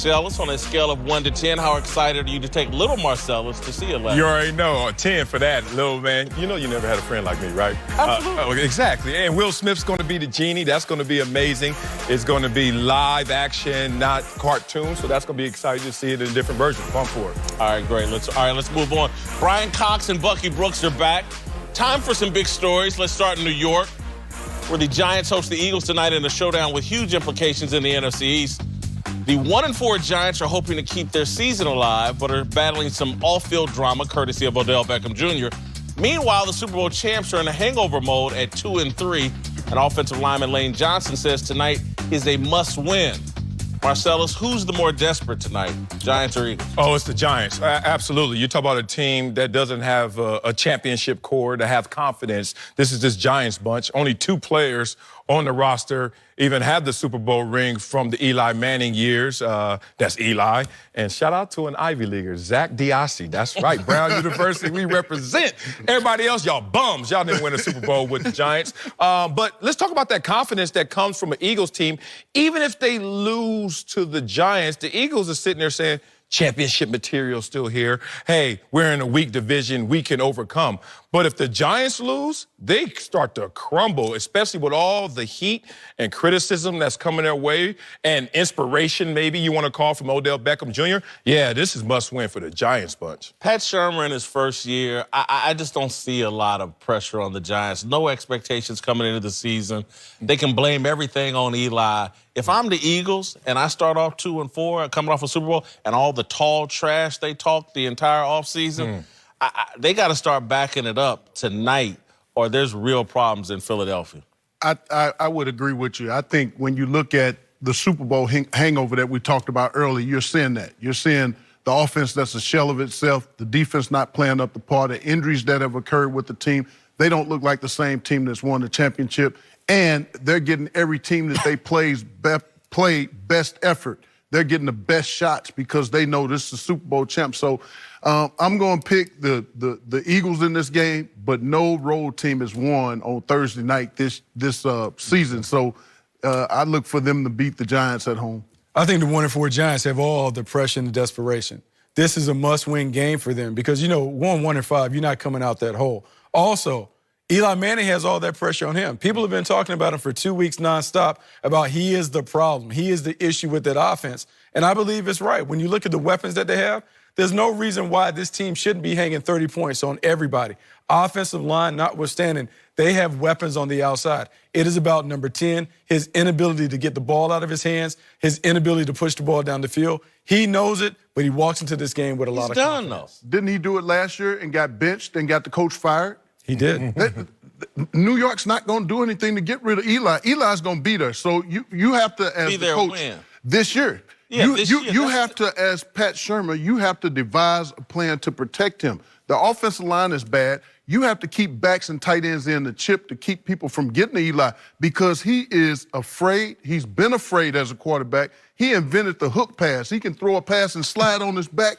Marcellus. On a scale of 1 to 10, how excited are you to take little Marcellus to see 11? You already know, 10 for that, little man. You know you never had a friend like me, right? Absolutely. Exactly. And Will Smith's going to be the genie. That's going to be amazing. It's going to be live action, not cartoon. So that's going to be exciting to see it in a different version. Fun for it. All right, great. Let's move on. Brian Cox and Bucky Brooks are back. Time for some big stories. Let's start in New York, where the Giants host the Eagles tonight in a showdown with huge implications in the NFC East. The 1-4 Giants are hoping to keep their season alive, but are battling some off-field drama courtesy of Odell Beckham Jr. Meanwhile, the Super Bowl champs are in a hangover mode at 2-3. And offensive lineman Lane Johnson says tonight is a must-win. Marcellus, who's the more desperate tonight, Giants or Eagles? Oh, it's the Giants. Absolutely. You talk about a team that doesn't have a championship core to have confidence. This is this Giants bunch. Only 2 players on the roster even have the Super Bowl ring from the Eli Manning years. That's Eli. And shout out to an Ivy Leaguer, Zach Diassi. That's right, Brown University, we represent. Everybody else, y'all bums. Y'all didn't win a Super Bowl with the Giants. But let's talk about that confidence that comes from an Eagles team. Even if they lose to the Giants, the Eagles are sitting there saying, championship material still here. Hey, we're in a weak division. We can overcome. But if the Giants lose, they start to crumble, especially with all the heat and criticism that's coming their way and inspiration, maybe you want to call, from Odell Beckham Jr. Yeah, this is must-win for the Giants bunch. Pat Shurmur in his first year, I just don't see a lot of pressure on the Giants. No expectations coming into the season. They can blame everything on Eli. If I'm the Eagles and I start off 2-4, coming off a Super Bowl, and all the tall trash they talked the entire offseason, they got to start backing it up tonight, or there's real problems in Philadelphia. I would agree with you. I think when you look at the Super Bowl hangover that we talked about earlier, you're seeing that. You're seeing the offense that's a shell of itself, the defense not playing up the part, the injuries that have occurred with the team. They don't look like the same team that's won the championship. And they're getting every team that they play best effort. They're getting the best shots because they know this is the Super Bowl champ. So I'm going to pick the Eagles in this game, but no road team has won on Thursday night this season. So I look for them to beat the Giants at home. I think the 1-4 Giants have all the pressure and the desperation. This is a must-win game for them because, you know, 1-5, you're not coming out that hole. Also, Eli Manning has all that pressure on him. People have been talking about him for 2 weeks nonstop about he is the problem. He is the issue with that offense. And I believe it's right. When you look at the weapons that they have, there's no reason why this team shouldn't be hanging 30 points on everybody. Offensive line notwithstanding, they have weapons on the outside. It is about number 10, his inability to get the ball out of his hands, his inability to push the ball down the field. He knows it, but he walks into this game with a lot of confidence. Didn't he do it last year and got benched and got the coach fired? He did. New York's not going to do anything to get rid of Eli. Eli's going to be there. So you have to, as the coach, this year. Yeah, you have to, as Pat Shurmur, you have to devise a plan to protect him. The offensive line is bad. You have to keep backs and tight ends in the chip to keep people from getting to Eli because he is afraid. He's been afraid as a quarterback. He invented the hook pass. He can throw a pass and slide on his back.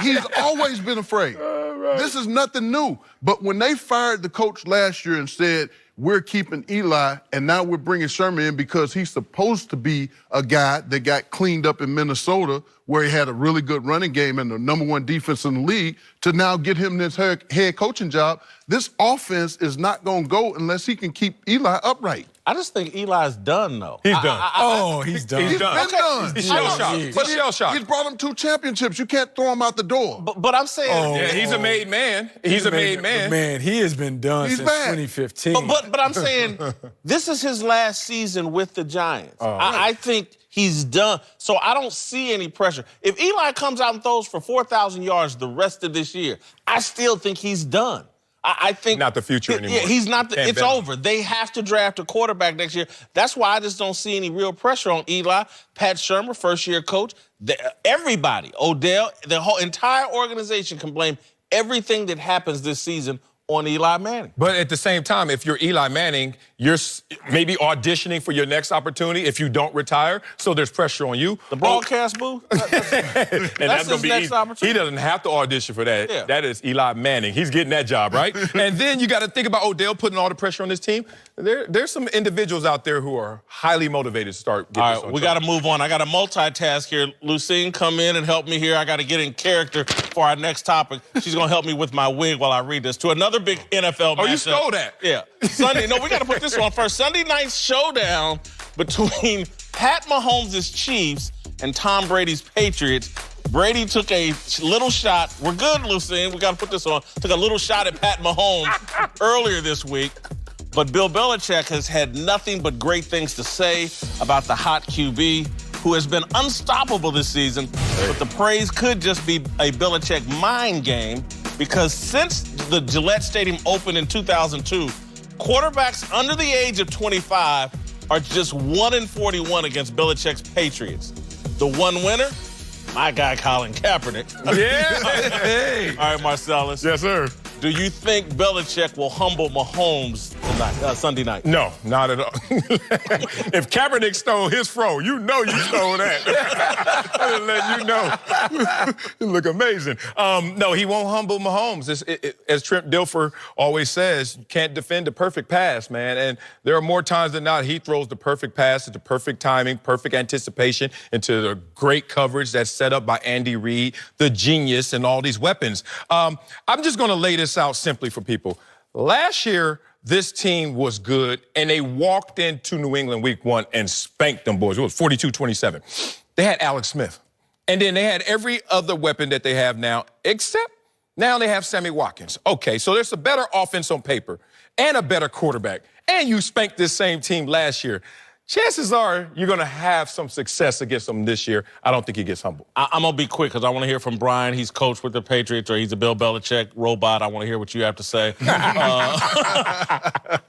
He's always been afraid. Right. This is nothing new. But when they fired the coach last year and said, we're keeping Eli, and now we're bringing Shurmur in because he's supposed to be a guy that got cleaned up in Minnesota where he had a really good running game and the #1 defense in the league, to now get him this head coaching job. This offense is not going to go unless he can keep Eli upright. I just think Eli's done, though. He's done. He's done. He's been done. He's shell-shocked. But he's brought him 2 championships. You can't throw him out the door. But I'm saying... he's a made man. He's a made man. Man, he has been done since 2015. But I'm saying this is his last season with the Giants. I think he's done. So I don't see any pressure. If Eli comes out and throws for 4,000 yards the rest of this year, I still think he's done. I think not the future anymore. Yeah, he's not. It's over. They have to draft a quarterback next year. That's why I just don't see any real pressure on Eli. Pat Shurmur, first-year coach. Everybody, Odell, the whole entire organization can blame everything that happens this season on Eli Manning. But at the same time, if you're Eli Manning, you're maybe auditioning for your next opportunity if you don't retire, so there's pressure on you. The broadcast booth? That's his next opportunity. He doesn't have to audition for that. Yeah. That is Eli Manning. He's getting that job, right? And then you got to think about Odell putting all the pressure on this team. There's some individuals out there who are highly motivated to start getting this on we track. got to move on. I got to multitask here. Lucine, come in and help me here. I got to get in character for our next topic. She's going to help me with my wig while I read this. To another big NFL matchup. Oh, you stole that. Yeah. Sunday. No, we got to put this on first. Sunday night showdown between Pat Mahomes' Chiefs and Tom Brady's Patriots. Brady took a little shot. We're good, Lucine. We got to put this on. Took a little shot at Pat Mahomes earlier this week. But Bill Belichick has had nothing but great things to say about the hot QB, who has been unstoppable this season. But the praise could just be a Belichick mind game, because since the Gillette Stadium opened in 2002, quarterbacks under the age of 25 are just 1-41 against Belichick's Patriots. The one winner, my guy Colin Kaepernick. Yeah. Hey. All right, Marcellus. Yes, sir. Do you think Belichick will humble Mahomes tonight, Sunday night? No, not at all. If Kaepernick stole his fro, you know you stole that. I'm let you know. You look amazing. No, he won't humble Mahomes. As Trent Dilfer always says, you can't defend the perfect pass, man. And there are more times than not, he throws the perfect pass at the perfect timing, perfect anticipation into the great coverage that's set up by Andy Reid, the genius, and all these weapons. I'm just going to lay this out simply for people. Last year, this team was good, and they walked into New England week 1 and spanked them boys. It was 42-27. They had Alex Smith. And then they had every other weapon that they have now, except now they have Sammy Watkins. Okay, so there's a better offense on paper and a better quarterback. And you spanked this same team last year. Chances are you're going to have some success against them this year. I don't think he gets humbled. I'm going to be quick because I want to hear from Brian. He's coached with the Patriots, or he's a Bill Belichick robot. I want to hear what you have to say.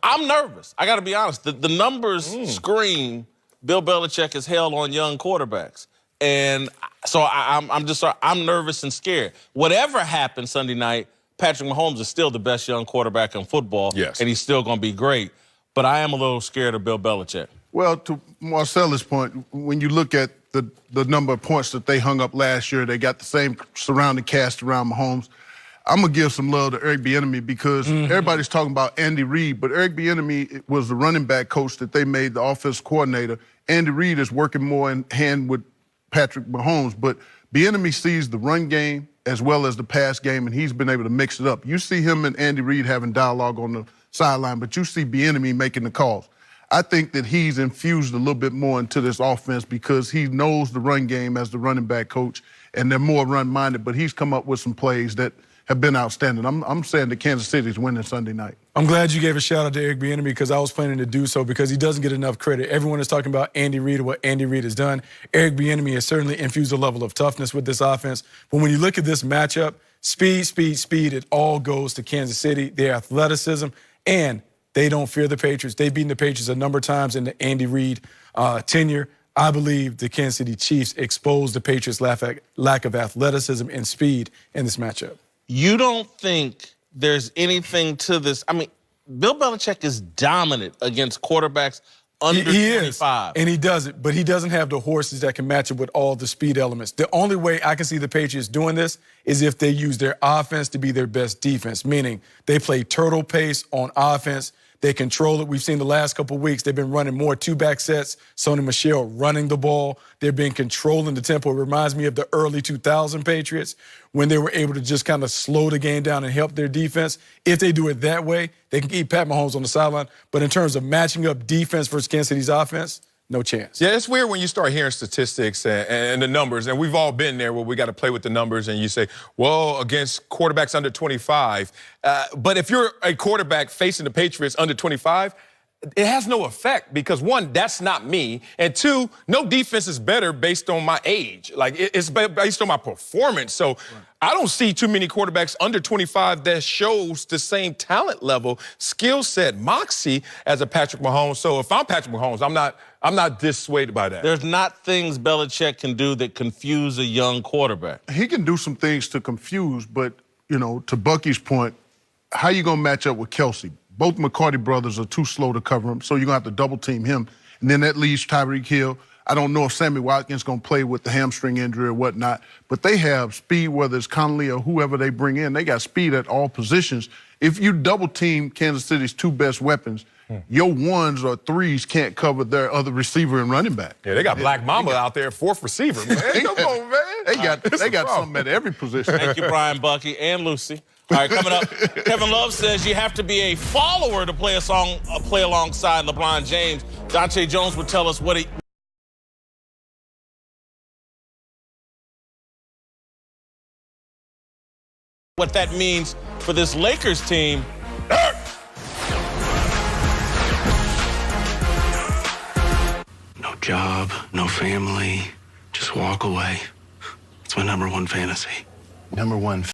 I'm nervous. I got to be honest. The numbers scream Bill Belichick has held on young quarterbacks. And so I'm nervous and scared. Whatever happens Sunday night, Patrick Mahomes is still the best young quarterback in football. Yes. And he's still going to be great. But I am a little scared of Bill Belichick. Well, to Marcellus' point, when you look at the number of points that they hung up last year, they got the same surrounding cast around Mahomes. I'm going to give some love to Eric Bieniemy because everybody's talking about Andy Reid, but Eric Bieniemy was the running back coach that they made the offense coordinator. Andy Reid is working more in hand with Patrick Mahomes, but Bieniemy sees the run game as well as the pass game, and he's been able to mix it up. You see him and Andy Reid having dialogue on the sideline, but you see Bieniemy making the calls. I think that he's infused a little bit more into this offense because he knows the run game as the running back coach, and they're more run-minded, but he's come up with some plays that have been outstanding. I'm saying that Kansas City's winning Sunday night. I'm glad you gave a shout-out to Eric Bieniemy because I was planning to do so because he doesn't get enough credit. Everyone is talking about Andy Reid and what Andy Reid has done. Eric Bieniemy has certainly infused a level of toughness with this offense. But when you look at this matchup, speed, it all goes to Kansas City, their athleticism, and they don't fear the Patriots. They've beaten the Patriots a number of times in the Andy Reid tenure. I believe the Kansas City Chiefs exposed the Patriots' lack of athleticism and speed in this matchup. You don't think there's anything to this? I mean, Bill Belichick is dominant against quarterbacks under 25. And he does it, but he doesn't have the horses that can match it with all the speed elements. The only way I can see the Patriots doing this is if they use their offense to be their best defense, meaning they play turtle pace on offense. They control it. We've seen the last couple of weeks, they've been running more two-back sets. Sony Michel running the ball. They've been controlling the tempo. It reminds me of the early 2000 Patriots when they were able to just kind of slow the game down and help their defense. If they do it that way, they can keep Pat Mahomes on the sideline. But in terms of matching up defense versus Kansas City's offense, no chance. Yeah, it's weird when you start hearing statistics and the numbers, and we've all been there where we got to play with the numbers, and you say, well, against quarterbacks under 25. But if you're a quarterback facing the Patriots under 25, it has no effect because, one, that's not me, and two, no defense is better based on my age. Like, it's based on my performance. So I don't see too many quarterbacks under 25 that shows the same talent level, skill set, moxie as a Patrick Mahomes. So if I'm Patrick Mahomes, I'm not dissuaded by that. There's not things Belichick can do that confuse a young quarterback. He can do some things to confuse, but, you know, to Bucky's point, how you going to match up with Kelsey? Both McCarty brothers are too slow to cover him, so you're going to have to double team him. And then that leaves Tyreek Hill. I don't know if Sammy Watkins going to play with the hamstring injury or whatnot, but they have speed, whether it's Conley or whoever they bring in. They got speed at all positions. If you double team Kansas City's two best weapons, your ones or threes can't cover their other receiver and running back. Yeah, they got Black Mamba out there, fourth receiver, man. Come on, man. They got something at every position. Thank you, Brian, Bucky, and Lucy. All right, coming up, Kevin Love says you have to be a follower to play alongside LeBron James. Dante Jones would tell us what that means for this Lakers team. No job, no family, just walk away. It's my #1 fantasy. #1